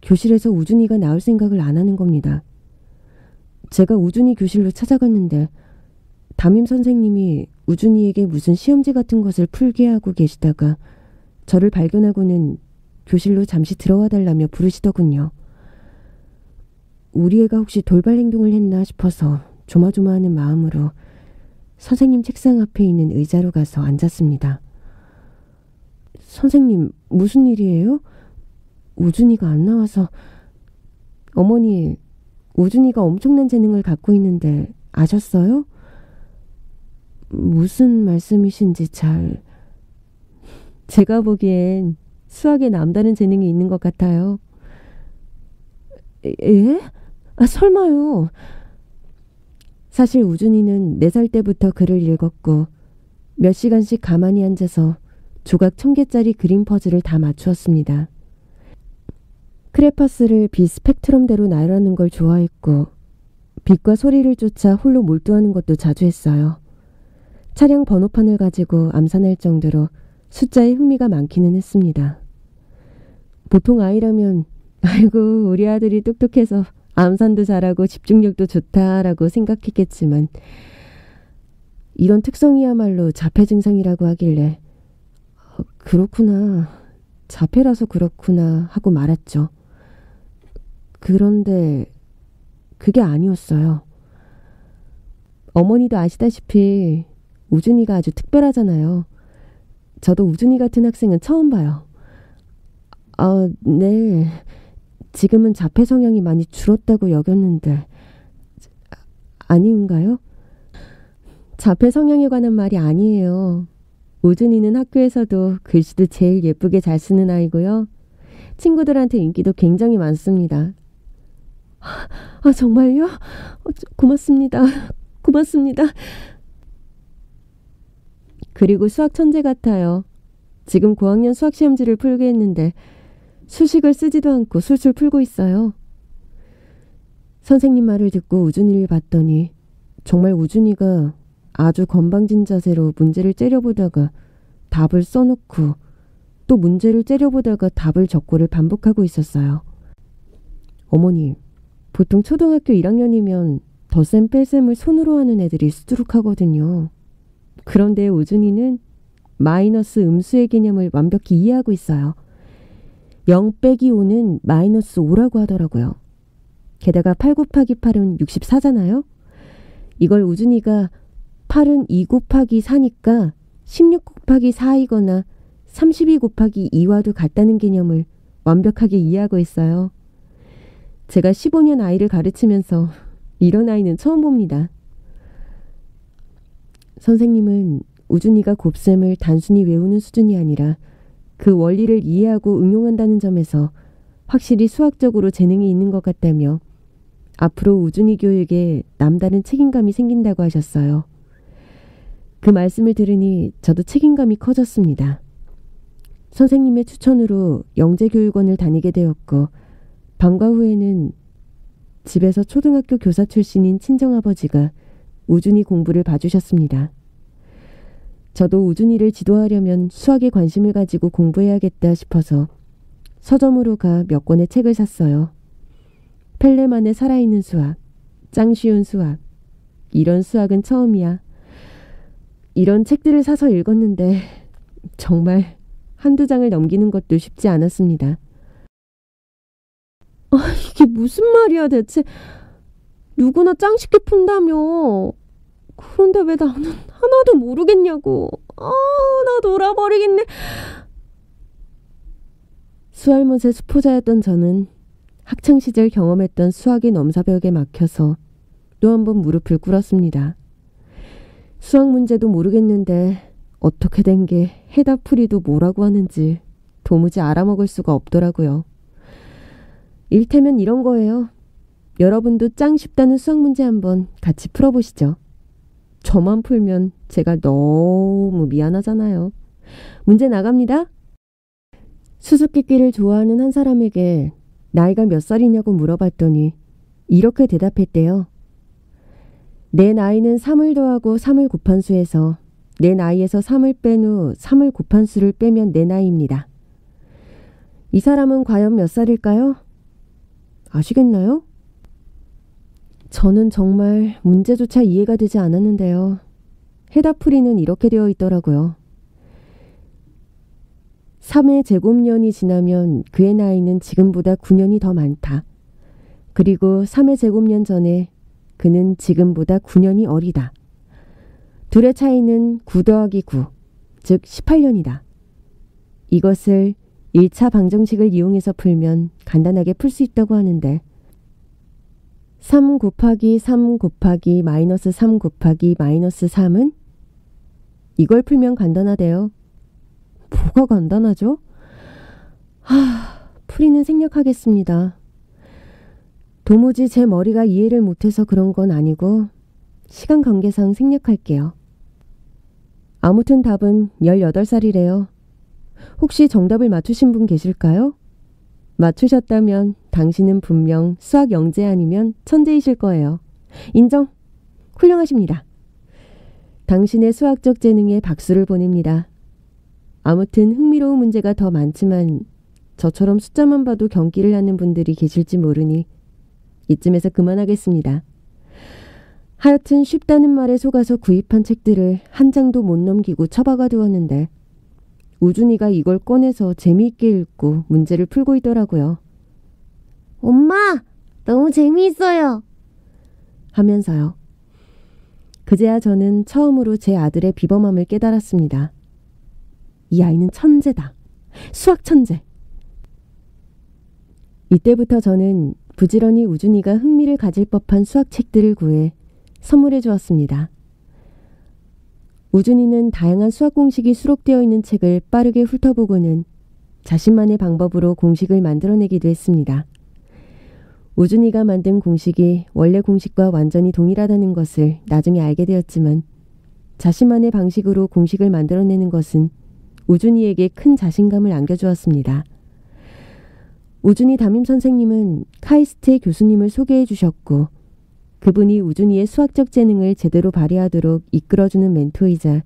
교실에서 우준이가 나올 생각을 안 하는 겁니다. 제가 우준이 교실로 찾아갔는데 담임 선생님이 우준이에게 무슨 시험지 같은 것을 풀게 하고 계시다가 저를 발견하고는 교실로 잠시 들어와 달라며 부르시더군요. 우리 애가 혹시 돌발 행동을 했나 싶어서 조마조마하는 마음으로 선생님 책상 앞에 있는 의자로 가서 앉았습니다. 선생님, 무슨 일이에요? 우준이가 안 나와서. 어머니, 우준이가 엄청난 재능을 갖고 있는데 아셨어요? 무슨 말씀이신지 잘... 제가 보기엔 수학에 남다른 재능이 있는 것 같아요. 예? 설마요. 사실 우준이는 4살 때부터 글을 읽었고 몇 시간씩 가만히 앉아서 조각 1000개짜리 그림 퍼즐을 다 맞추었습니다. 크레파스를 빛 스펙트럼대로 나열하는 걸 좋아했고 빛과 소리를 쫓아 홀로 몰두하는 것도 자주 했어요. 차량 번호판을 가지고 암산할 정도로 숫자에 흥미가 많기는 했습니다. 보통 아이라면 아이고 우리 아들이 똑똑해서 암산도 잘하고 집중력도 좋다라고 생각했겠지만 이런 특성이야말로 자폐 증상이라고 하길래 그렇구나, 자폐라서 그렇구나 하고 말았죠. 그런데 그게 아니었어요. 어머니도 아시다시피 우준이가 아주 특별하잖아요. 저도 우준이 같은 학생은 처음 봐요. 네. 지금은 자폐 성향이 많이 줄었다고 여겼는데 아닌가요? 자폐 성향에 관한 말이 아니에요. 우준이는 학교에서도 글씨도 제일 예쁘게 잘 쓰는 아이고요. 친구들한테 인기도 굉장히 많습니다. 정말요? 고맙습니다. 고맙습니다. 그리고 수학 천재 같아요. 지금 고학년 수학 시험지를 풀게 했는데 수식을 쓰지도 않고 술술 풀고 있어요. 선생님 말을 듣고 우준이를 봤더니 정말 우준이가 아주 건방진 자세로 문제를 째려보다가 답을 써놓고 또 문제를 째려보다가 답을 적고를 반복하고 있었어요. 어머니, 보통 초등학교 1학년이면 덧셈 뺄셈을 손으로 하는 애들이 수두룩하거든요. 그런데 우준이는 마이너스 음수의 개념을 완벽히 이해하고 있어요. 0 빼기 5는 마이너스 5라고 하더라고요. 게다가 8 곱하기 8은 64잖아요. 이걸 우준이가 8은 2 곱하기 4니까 16 곱하기 4이거나 32 곱하기 2와도 같다는 개념을 완벽하게 이해하고 있어요. 제가 15년 아이를 가르치면서 이런 아이는 처음 봅니다. 선생님은 우준이가 곱셈을 단순히 외우는 수준이 아니라 그 원리를 이해하고 응용한다는 점에서 확실히 수학적으로 재능이 있는 것 같다며 앞으로 우준이 교육에 남다른 책임감이 생긴다고 하셨어요. 그 말씀을 들으니 저도 책임감이 커졌습니다. 선생님의 추천으로 영재교육원을 다니게 되었고 방과 후에는 집에서 초등학교 교사 출신인 친정아버지가 우준이 공부를 봐주셨습니다. 저도 우준이를 지도하려면 수학에 관심을 가지고 공부해야겠다 싶어서 서점으로 가 몇 권의 책을 샀어요. 펠레만의 살아있는 수학, 짱 쉬운 수학, 이런 수학은 처음이야. 이런 책들을 사서 읽었는데 정말 한두 장을 넘기는 것도 쉽지 않았습니다. 이게 무슨 말이야 대체. 누구나 짱 쉽게 푼다며. 그런데 왜 나는 하나도 모르겠냐고. 나 놀아버리겠네. 수알못의 수포자였던 저는 학창시절 경험했던 수학의 넘사벽에 막혀서 또 한 번 무릎을 꿇었습니다. 수학 문제도 모르겠는데 어떻게 된 게 해답풀이도 뭐라고 하는지 도무지 알아먹을 수가 없더라고요. 일테면 이런 거예요. 여러분도 짱 쉽다는 수학 문제 한번 같이 풀어보시죠. 저만 풀면 제가 너무 미안하잖아요. 문제 나갑니다. 수수께끼를 좋아하는 한 사람에게 나이가 몇 살이냐고 물어봤더니 이렇게 대답했대요. 내 나이는 3을 더하고 3을 곱한 수에서 내 나이에서 3을 뺀 후 3을 곱한 수를 빼면 내 나이입니다. 이 사람은 과연 몇 살일까요? 아시겠나요? 저는 정말 문제조차 이해가 되지 않았는데요. 해답풀이는 이렇게 되어 있더라고요. 3의 제곱년이 지나면 그의 나이는 지금보다 9년이 더 많다. 그리고 3의 제곱년 전에 그는 지금보다 9년이 어리다. 둘의 차이는 9 더하기 9, 즉 18년이다. 이것을 1차 방정식을 이용해서 풀면 간단하게 풀 수 있다고 하는데 3 곱하기 3 곱하기 마이너스 3 곱하기 마이너스 3은? 이걸 풀면 간단하대요. 뭐가 간단하죠? 풀이는 생략하겠습니다. 도무지 제 머리가 이해를 못해서 그런 건 아니고 시간 관계상 생략할게요. 아무튼 답은 18살이래요. 혹시 정답을 맞추신 분 계실까요? 맞추셨다면 당신은 분명 수학 영재 아니면 천재이실 거예요. 인정! 훌륭하십니다. 당신의 수학적 재능에 박수를 보냅니다. 아무튼 흥미로운 문제가 더 많지만 저처럼 숫자만 봐도 경기를 하는 분들이 계실지 모르니 이쯤에서 그만하겠습니다. 하여튼 쉽다는 말에 속아서 구입한 책들을 한 장도 못 넘기고 처박아 두었는데 우준이가 이걸 꺼내서 재미있게 읽고 문제를 풀고 있더라고요. 엄마! 너무 재미있어요! 하면서요. 그제야 저는 처음으로 제 아들의 비범함을 깨달았습니다. 이 아이는 천재다. 수학 천재. 이때부터 저는 부지런히 우준이가 흥미를 가질 법한 수학책들을 구해 선물해 주었습니다. 우준이는 다양한 수학 공식이 수록되어 있는 책을 빠르게 훑어보고는 자신만의 방법으로 공식을 만들어내기도 했습니다. 우준이가 만든 공식이 원래 공식과 완전히 동일하다는 것을 나중에 알게 되었지만 자신만의 방식으로 공식을 만들어내는 것은 우준이에게 큰 자신감을 안겨주었습니다. 우준이 담임선생님은 카이스트의 교수님을 소개해 주셨고 그분이 우준이의 수학적 재능을 제대로 발휘하도록 이끌어주는 멘토이자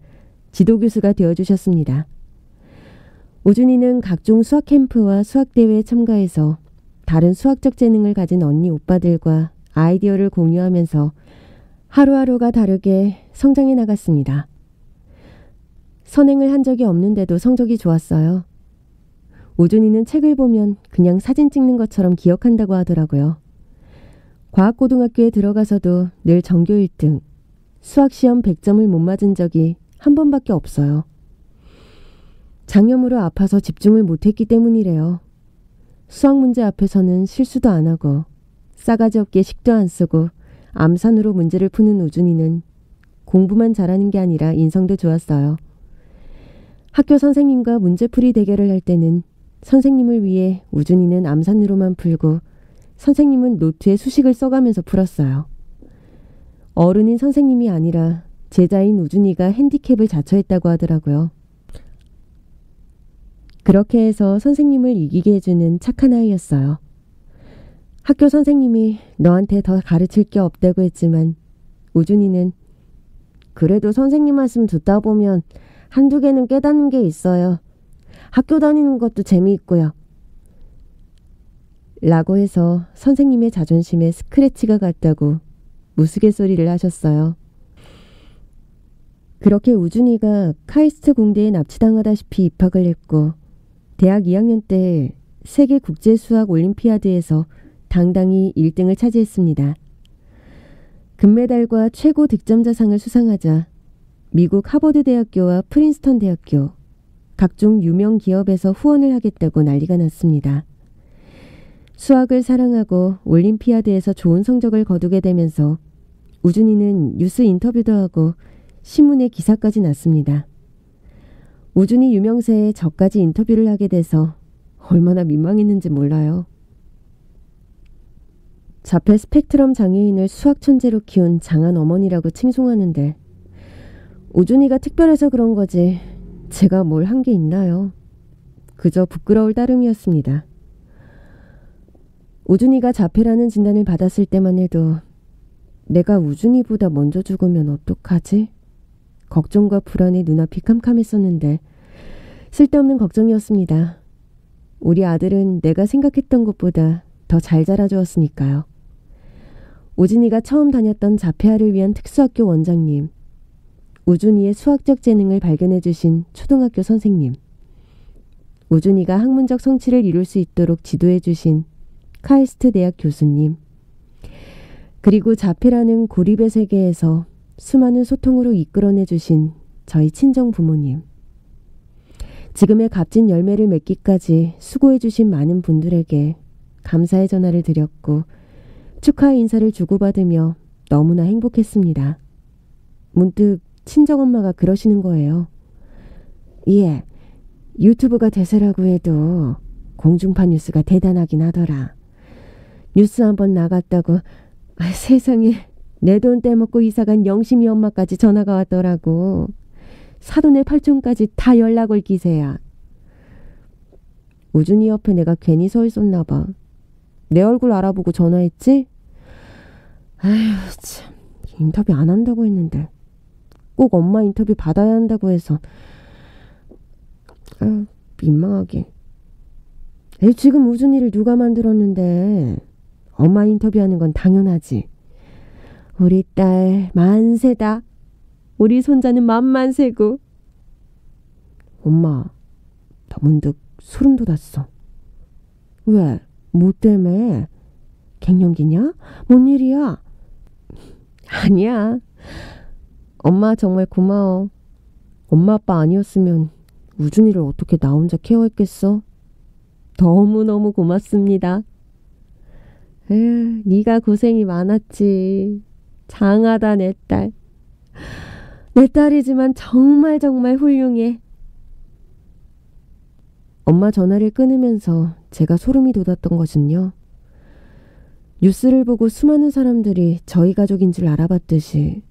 지도교수가 되어주셨습니다. 우준이는 각종 수학 캠프와 수학대회에 참가해서 다른 수학적 재능을 가진 언니 오빠들과 아이디어를 공유하면서 하루하루가 다르게 성장해 나갔습니다. 선행을 한 적이 없는데도 성적이 좋았어요. 우준이는 책을 보면 그냥 사진 찍는 것처럼 기억한다고 하더라고요. 과학고등학교에 들어가서도 늘 전교 1등, 수학시험 100점을 못 맞은 적이 한 번밖에 없어요. 장염으로 아파서 집중을 못했기 때문이래요. 수학 문제 앞에서는 실수도 안 하고 싸가지 없게 식도 안 쓰고 암산으로 문제를 푸는 우준이는 공부만 잘하는 게 아니라 인성도 좋았어요. 학교 선생님과 문제풀이 대결을 할 때는 선생님을 위해 우준이는 암산으로만 풀고 선생님은 노트에 수식을 써가면서 풀었어요. 어른인 선생님이 아니라 제자인 우준이가 핸디캡을 자처했다고 하더라고요. 그렇게 해서 선생님을 이기게 해주는 착한 아이였어요. 학교 선생님이 너한테 더 가르칠 게 없다고 했지만 우준이는 그래도 선생님 말씀 듣다 보면 한두 개는 깨닫는 게 있어요. 학교 다니는 것도 재미있고요. 라고 해서 선생님의 자존심에 스크래치가 갔다고 무스갯소리를 하셨어요. 그렇게 우준이가 카이스트 공대에 납치당하다시피 입학을 했고 대학 2학년 때 세계 국제수학 올림피아드에서 당당히 1등을 차지했습니다. 금메달과 최고 득점자상을 수상하자 미국 하버드 대학교와 프린스턴 대학교, 각종 유명 기업에서 후원을 하겠다고 난리가 났습니다. 수학을 사랑하고 올림피아드에서 좋은 성적을 거두게 되면서 우준이는 뉴스 인터뷰도 하고 신문에 기사까지 났습니다. 우준이 유명세에 저까지 인터뷰를 하게 돼서 얼마나 민망했는지 몰라요. 자폐 스펙트럼 장애인을 수학 천재로 키운 장한 어머니라고 칭송하는데 우준이가 특별해서 그런 거지 제가 뭘 한 게 있나요? 그저 부끄러울 따름이었습니다. 우준이가 자폐라는 진단을 받았을 때만 해도 내가 우준이보다 먼저 죽으면 어떡하지? 걱정과 불안에 눈앞이 캄캄했었는데 쓸데없는 걱정이었습니다. 우리 아들은 내가 생각했던 것보다 더 잘 자라주었으니까요. 우준이가 처음 다녔던 자폐아를 위한 특수학교 원장님, 우준이의 수학적 재능을 발견해 주신 초등학교 선생님, 우준이가 학문적 성취를 이룰 수 있도록 지도해 주신 카이스트 대학 교수님, 그리고 자폐라는 고립의 세계에서 수많은 소통으로 이끌어내 주신 저희 친정 부모님, 지금의 값진 열매를 맺기까지 수고해 주신 많은 분들에게 감사의 전화를 드렸고 축하의 인사를 주고받으며 너무나 행복했습니다. 문득 친정엄마가 그러시는 거예요. 예, 유튜브가 대세라고 해도 공중파 뉴스가 대단하긴 하더라. 뉴스 한번 나갔다고 세상에 내 돈 떼먹고 이사간 영심이 엄마까지 전화가 왔더라고. 사돈의 팔촌까지 다 연락 올 기세야. 우준이 옆에 내가 괜히 서 있었나 봐. 내 얼굴 알아보고 전화했지? 아휴 참, 인터뷰 안 한다고 했는데 꼭 엄마 인터뷰 받아야 한다고 해서 민망하게. 지금 우준이를 누가 만들었는데 엄마 인터뷰하는 건 당연하지. 우리 딸 만세다. 우리 손자는 만만세고. 엄마, 나 문득 소름 돋았어. 왜? 뭐 때문에? 갱년기냐? 뭔 일이야? 아니야. 엄마 정말 고마워. 엄마 아빠 아니었으면 우준이를 어떻게 나 혼자 케어했겠어? 너무너무 고맙습니다. 네가 고생이 많았지. 장하다 내 딸. 내 딸이지만 정말 훌륭해. 엄마 전화를 끊으면서 제가 소름이 돋았던 것은요. 뉴스를 보고 수많은 사람들이 저희 가족인 줄 알아봤듯이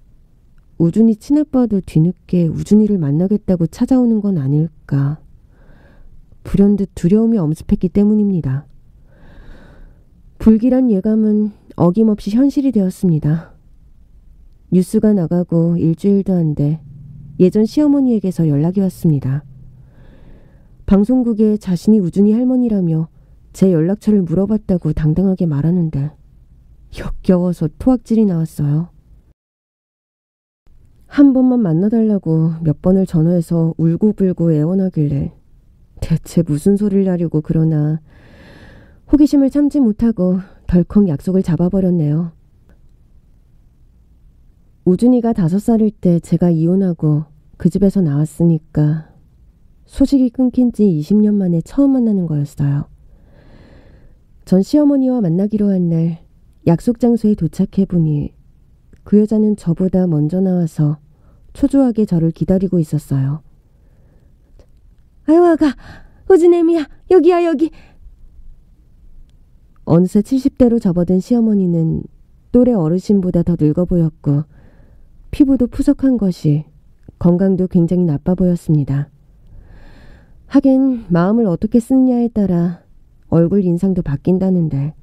우준이 친아빠도 뒤늦게 우준이를 만나겠다고 찾아오는 건 아닐까. 불현듯 두려움이 엄습했기 때문입니다. 불길한 예감은 어김없이 현실이 되었습니다. 뉴스가 나가고 일주일도 안 돼 예전 시어머니에게서 연락이 왔습니다. 방송국에 자신이 우준이 할머니라며 제 연락처를 물어봤다고 당당하게 말하는데 역겨워서 토악질이 나왔어요. 한 번만 만나달라고 몇 번을 전화해서 울고불고 애원하길래 대체 무슨 소리를 하려고 그러나 호기심을 참지 못하고 덜컥 약속을 잡아버렸네요. 우준이가 5살일 때 제가 이혼하고 그 집에서 나왔으니까 소식이 끊긴 지 20년 만에 처음 만나는 거였어요. 전 시어머니와 만나기로 한 날 약속 장소에 도착해보니 그 여자는 저보다 먼저 나와서 초조하게 저를 기다리고 있었어요. 아유 아가, 우준애미야, 여기야 여기. 어느새 70대로 접어든 시어머니는 또래 어르신보다 더 늙어 보였고 피부도 푸석한 것이 건강도 굉장히 나빠 보였습니다. 하긴 마음을 어떻게 쓰느냐에 따라 얼굴 인상도 바뀐다는데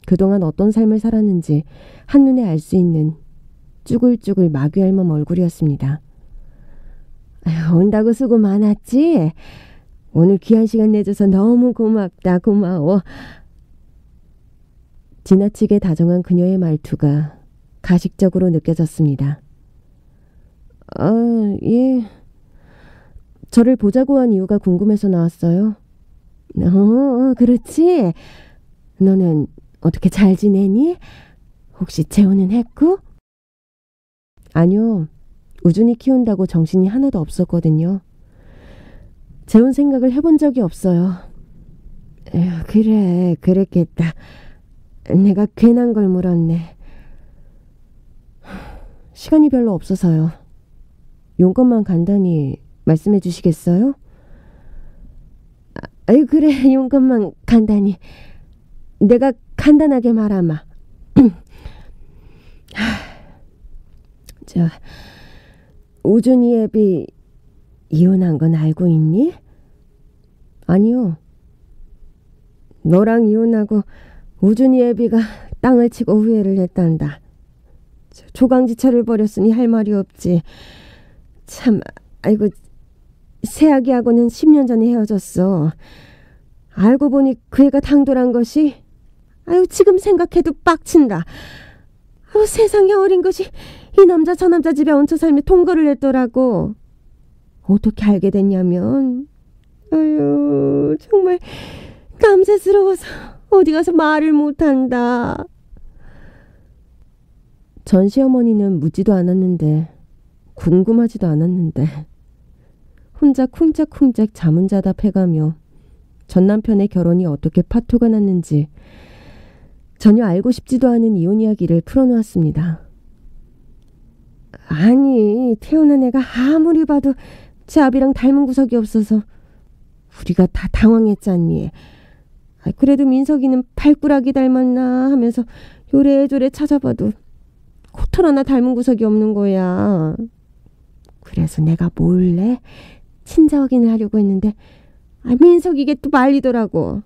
그동안 어떤 삶을 살았는지 한눈에 알 수 있는 쭈글쭈글 마귀알몸 얼굴이었습니다. 온다고 수고 많았지? 오늘 귀한 시간 내줘서 너무 고맙다. 고마워. 지나치게 다정한 그녀의 말투가 가식적으로 느껴졌습니다. 예. 저를 보자고 한 이유가 궁금해서 나왔어요. 그렇지. 너는 어떻게 잘 지내니? 혹시 재혼은 했고? 아니요. 우준이 키운다고 정신이 하나도 없었거든요. 재혼 생각을 해본 적이 없어요. 에휴, 그래, 그랬겠다. 내가 괜한 걸 물었네. 시간이 별로 없어서요. 용건만 간단히 말씀해 주시겠어요? 아유, 그래, 용건만 간단히. 내가 간단하게 말하마. 자, 우준이 애비 이혼한 건 알고 있니? 아니요. 너랑 이혼하고 우준이 애비가 땅을 치고 후회를 했단다. 조강지처를 벌였으니 할 말이 없지. 참, 아이고, 새아기하고는 10년 전에 헤어졌어. 알고 보니 그 애가 당돌한 것이, 아유, 지금 생각해도 빡친다. 아유, 세상에 어린 것이 이 남자 저 남자 집에 얹혀 살며 통거를 했더라고. 어떻게 알게 됐냐면, 아유, 정말 남새스러워서 어디 가서 말을 못한다. 전 시어머니는 묻지도 않았는데 궁금하지도 않았는데 혼자 쿵짝쿵짝 잠은 자다 패가며 전 남편의 결혼이 어떻게 파토가 났는지 전혀 알고 싶지도 않은 이혼 이야기를 풀어놓았습니다. 아니, 태어난 애가 아무리 봐도 제 아비랑 닮은 구석이 없어서 우리가 다 당황했잖니. 그래도 민석이는 발꾸라기 닮았나 하면서 요래조래 찾아봐도 코털 하나 닮은 구석이 없는 거야. 그래서 내가 몰래 친자 확인을 하려고 했는데 민석이게 또 말리더라고.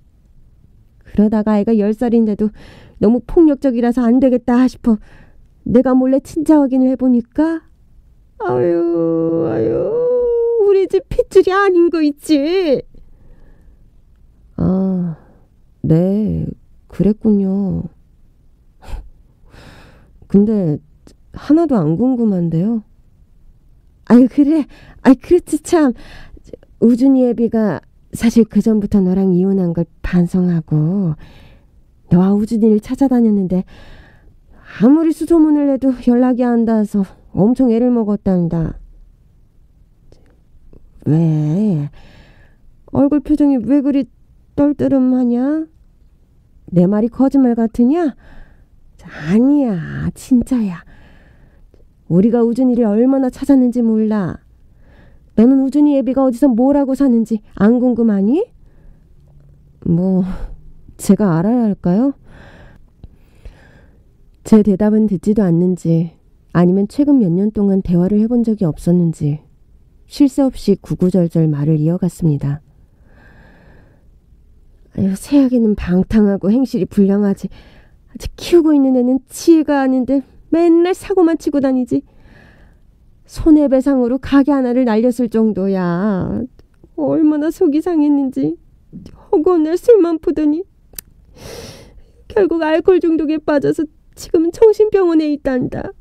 그러다가 애가 10살인데도 너무 폭력적이라서 안 되겠다 싶어 내가 몰래 친자 확인을 해보니까 아유 우리 집 핏줄이 아닌 거 있지. 아, 네, 그랬군요. 근데 하나도 안 궁금한데요. 아유, 그래. 그렇지 참. 우준이 애비가 사실 그전부터 너랑 이혼한 걸 반성하고 너와 우준이를 찾아다녔는데 아무리 수소문을 해도 연락이 안 닿아서 엄청 애를 먹었단다. 왜? 얼굴 표정이 왜 그리 떨떠름하냐? 내 말이 거짓말 같으냐? 아니야, 진짜야. 우리가 우준이를 얼마나 찾았는지 몰라. 너는 우준이 애비가 어디서 뭘 하고 사는지 안 궁금하니? 뭐 제가 알아야 할까요? 제 대답은 듣지도 않는지 아니면 최근 몇 년 동안 대화를 해본 적이 없었는지 쉴 새 없이 구구절절 말을 이어갔습니다. 아유, 새아기는 방탕하고 행실이 불량하지. 아직 키우고 있는 애는 치가 아닌데 맨날 사고만 치고 다니지. 손해배상으로 가게 하나를 날렸을 정도야. 얼마나 속이 상했는지. 허구날 술만 푸더니 결국 알코올 중독에 빠져서 지금은 정신병원에 있단다.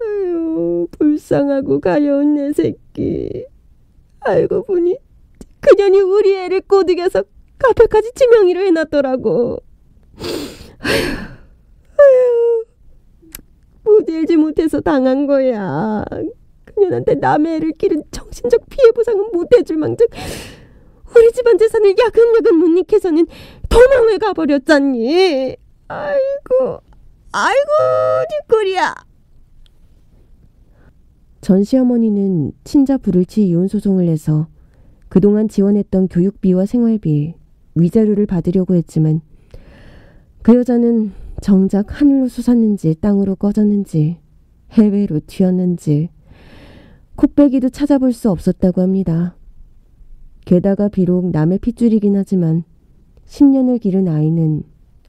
아유, 불쌍하고 가여운 내 새끼. 알고 보니 그년이 우리 애를 꼬드겨서 카페까지 지명이로 해놨더라고. 아유, 무딜지 못해서 당한 거야. 그년한테 남의 애를 기른 정신적 피해 보상은 못해줄 망정 우리 집안 재산을 야금야금 못 익혀서는 도망을 가버렸잖니. 아이고 뒷골이야. 전 시어머니는 친자 불을치 이혼 소송을 내서 그동안 지원했던 교육비와 생활비, 위자료를 받으려고 했지만 그 여자는 정작 하늘로 솟았는지 땅으로 꺼졌는지 해외로 튀었는지 콧배기도 찾아볼 수 없었다고 합니다. 게다가 비록 남의 핏줄이긴 하지만 10년을 기른 아이는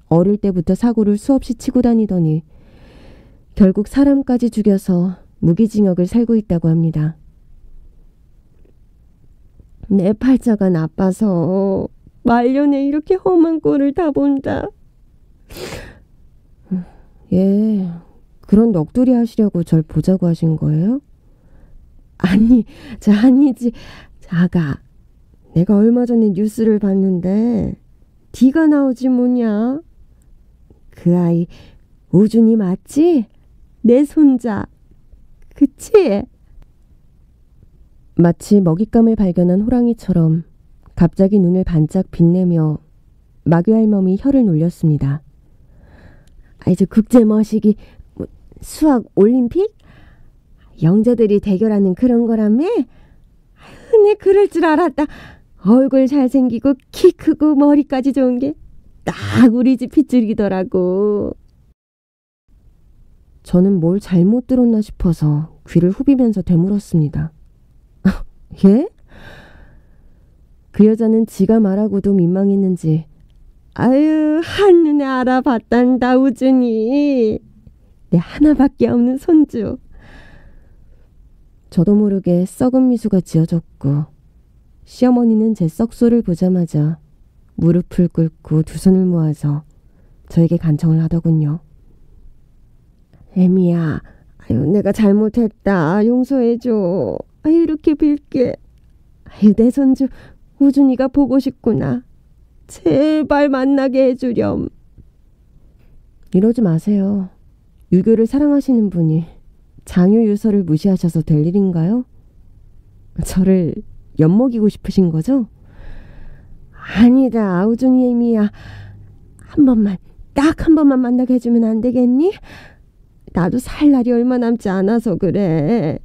어릴 때부터 사고를 수없이 치고 다니더니 결국 사람까지 죽여서 무기징역을 살고 있다고 합니다. 내 팔자가 나빠서 말년에 이렇게 험한 꼴을 다 본다. 예, 그런 넋두리 하시려고 절 보자고 하신 거예요? 아니지. 아가, 내가 얼마 전에 뉴스를 봤는데 뒤가 나오지 뭐냐. 그 아이 우준이 맞지? 내 손자. 그치? 마치 먹잇감을 발견한 호랑이처럼 갑자기 눈을 반짝 빛내며 마귀 할멈이 혀를 놀렸습니다. 이제 국제 머시기 수학 올림픽? 영재들이 대결하는 그런 거라며? 내 그럴 줄 알았다. 얼굴 잘생기고 키 크고 머리까지 좋은 게 딱 우리 집 핏줄이더라고. 저는 뭘 잘못 들었나 싶어서 귀를 후비면서 되물었습니다. 예? 그 여자는 지가 말하고도 민망했는지 아유, 한눈에 알아봤단다 우준이. 내 하나밖에 없는 손주. 저도 모르게 썩은 미소가 지어졌고 시어머니는 제 썩소를 보자마자 무릎을 꿇고 두 손을 모아서 저에게 간청을 하더군요. 애미야, 아유, 내가 잘못했다. 용서해줘. 아유, 이렇게 빌게. 아유, 내 손주 우준이가 보고 싶구나. 제발 만나게 해주렴. 이러지 마세요. 유교를 사랑하시는 분이 장유유서를 무시하셔서 될 일인가요? 저를 엿먹이고 싶으신 거죠? 아니다, 우준이 애미야. 딱 한 번만 만나게 해주면 안 되겠니? 나도 살 날이 얼마 남지 않아서 그래.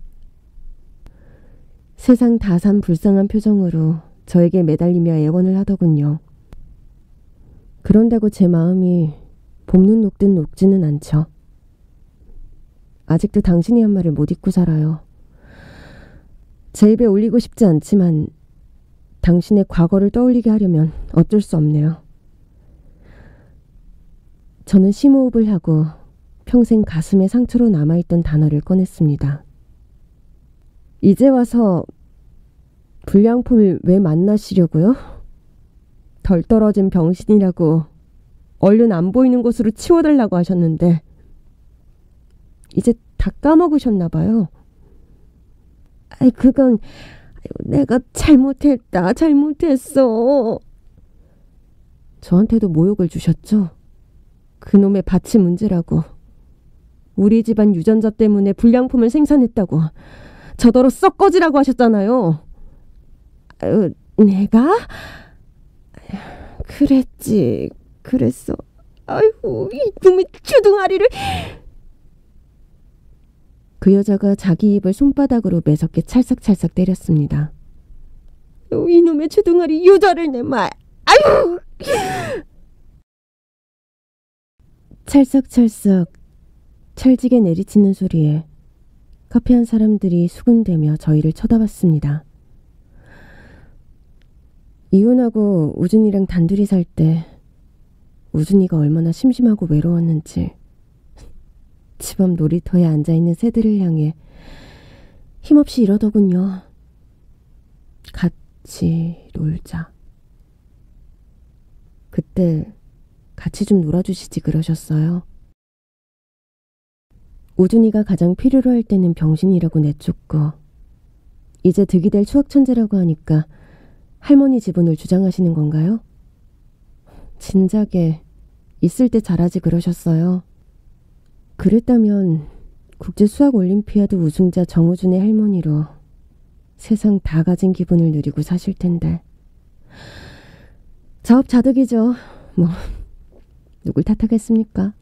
세상 다산 불쌍한 표정으로 저에게 매달리며 애원을 하더군요. 그런다고 제 마음이 볶는 녹듯 녹지는 않죠. 아직도 당신이 한 말을 못 잊고 살아요. 제 입에 올리고 싶지 않지만 당신의 과거를 떠올리게 하려면 어쩔 수 없네요. 저는 심호흡을 하고 평생 가슴에 상처로 남아있던 단어를 꺼냈습니다. 이제 와서 불량품을 왜 만나시려고요? 덜 떨어진 병신이라고 얼른 안 보이는 곳으로 치워달라고 하셨는데 이제 다 까먹으셨나 봐요. 그건 내가 잘못했어. 저한테도 모욕을 주셨죠? 그놈의 밭이 문제라고. 우리 집안 유전자 때문에 불량품을 생산했다고. 저더러 썩 꺼지라고 하셨잖아요. 내가? 그랬어. 아이고, 이놈의 주둥아리를. 그 여자가 자기 입을 손바닥으로 매섭게 찰싹찰싹 때렸습니다. 이놈의 주둥아리 유자를 내 말. 아유! 찰싹찰싹 찰지게 내리치는 소리에 카페 안 사람들이 수군대며 저희를 쳐다봤습니다. 이혼하고 우준이랑 단둘이 살 때 우준이가 얼마나 심심하고 외로웠는지 집 앞 놀이터에 앉아있는 새들을 향해 힘없이 이러더군요. 같이 놀자. 그때 같이 좀 놀아주시지 그러셨어요. 우준이가 가장 필요로 할 때는 병신이라고 내쫓고 이제 득이 될 추억천재라고 하니까 할머니 지분을 주장하시는 건가요? 진작에 있을 때 잘하지 그러셨어요. 그랬다면 국제수학올림피아드 우승자 정우준의 할머니로 세상 다 가진 기분을 누리고 사실 텐데. 자업자득이죠. 뭐 누굴 탓하겠습니까?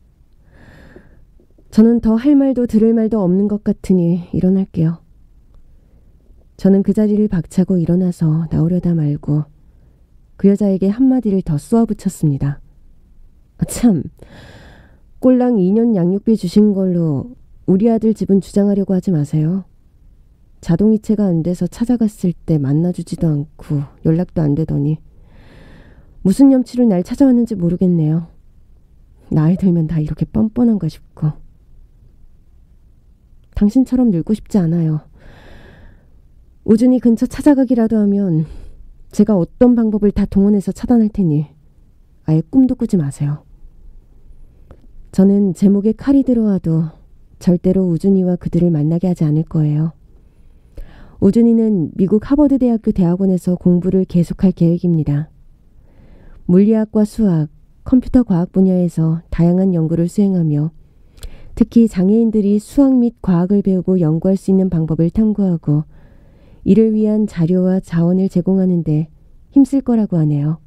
저는 더 할 말도 들을 말도 없는 것 같으니 일어날게요. 저는 그 자리를 박차고 일어나서 나오려다 말고 그 여자에게 한마디를 더 쏘아붙였습니다. 참, 꼴랑 2년 양육비 주신 걸로 우리 아들 집은 주장하려고 하지 마세요. 자동이체가 안 돼서 찾아갔을 때 만나주지도 않고 연락도 안 되더니 무슨 염치로 날 찾아왔는지 모르겠네요. 나이 들면 다 이렇게 뻔뻔한가 싶고. 당신처럼 늙고 싶지 않아요. 우준이 근처 찾아가기라도 하면 제가 어떤 방법을 다 동원해서 차단할 테니 아예 꿈도 꾸지 마세요. 저는 제 목에 칼이 들어와도 절대로 우준이와 그들을 만나게 하지 않을 거예요. 우준이는 미국 하버드 대학교 대학원에서 공부를 계속할 계획입니다. 물리학과 수학, 컴퓨터 과학 분야에서 다양한 연구를 수행하며 특히 장애인들이 수학 및 과학을 배우고 연구할 수 있는 방법을 탐구하고 이를 위한 자료와 자원을 제공하는 데 힘쓸 거라고 하네요.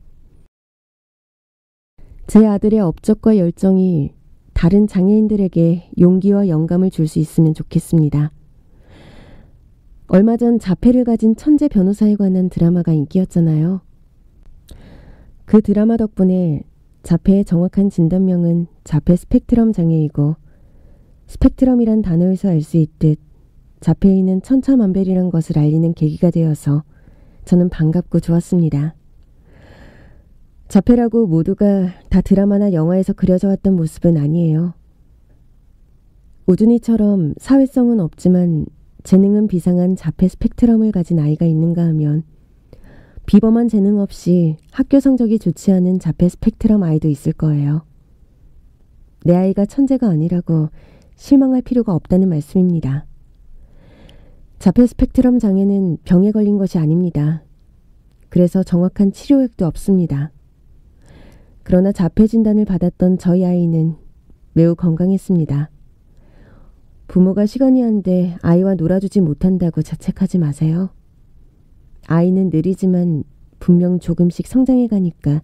제 아들의 업적과 열정이 다른 장애인들에게 용기와 영감을 줄 수 있으면 좋겠습니다. 얼마 전 자폐를 가진 천재 변호사에 관한 드라마가 인기였잖아요. 그 드라마 덕분에 자폐의 정확한 진단명은 자폐 스펙트럼 장애이고 스펙트럼이란 단어에서 알 수 있듯 자폐인은 천차만별이란 것을 알리는 계기가 되어서 저는 반갑고 좋았습니다. 자폐라고 모두가 다 드라마나 영화에서 그려져 왔던 모습은 아니에요. 우준이처럼 사회성은 없지만 재능은 비상한 자폐 스펙트럼을 가진 아이가 있는가 하면 비범한 재능 없이 학교 성적이 좋지 않은 자폐 스펙트럼 아이도 있을 거예요. 내 아이가 천재가 아니라고 실망할 필요가 없다는 말씀입니다. 자폐 스펙트럼 장애는 병에 걸린 것이 아닙니다. 그래서 정확한 치료액도 없습니다. 그러나 자폐 진단을 받았던 저희 아이는 매우 건강했습니다. 부모가 시간이 한데 아이와 놀아주지 못한다고 자책하지 마세요. 아이는 느리지만 분명 조금씩 성장해 가니까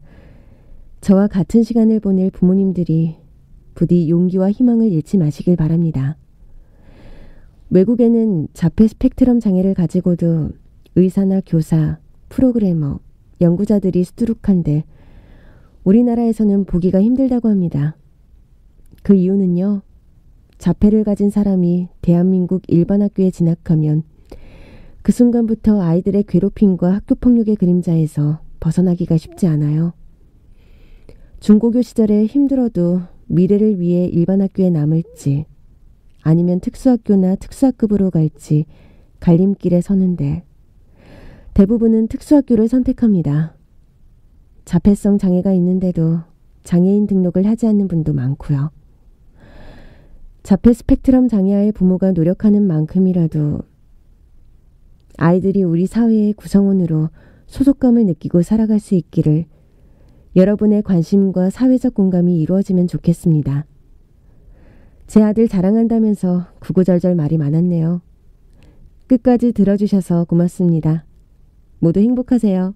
저와 같은 시간을 보낼 부모님들이 부디 용기와 희망을 잃지 마시길 바랍니다. 외국에는 자폐 스펙트럼 장애를 가지고도 의사나 교사, 프로그래머, 연구자들이 수두룩한데 우리나라에서는 보기가 힘들다고 합니다. 그 이유는요. 자폐를 가진 사람이 대한민국 일반 학교에 진학하면 그 순간부터 아이들의 괴롭힘과 학교폭력의 그림자에서 벗어나기가 쉽지 않아요. 중고교 시절에 힘들어도 미래를 위해 일반 학교에 남을지 아니면 특수학교나 특수학급으로 갈지 갈림길에 서는데 대부분은 특수학교를 선택합니다. 자폐성 장애가 있는데도 장애인 등록을 하지 않는 분도 많고요. 자폐 스펙트럼 장애아의 부모가 노력하는 만큼이라도 아이들이 우리 사회의 구성원으로 소속감을 느끼고 살아갈 수 있기를 여러분의 관심과 사회적 공감이 이루어지면 좋겠습니다. 제 아들 자랑한다면서 구구절절 말이 많았네요. 끝까지 들어주셔서 고맙습니다. 모두 행복하세요.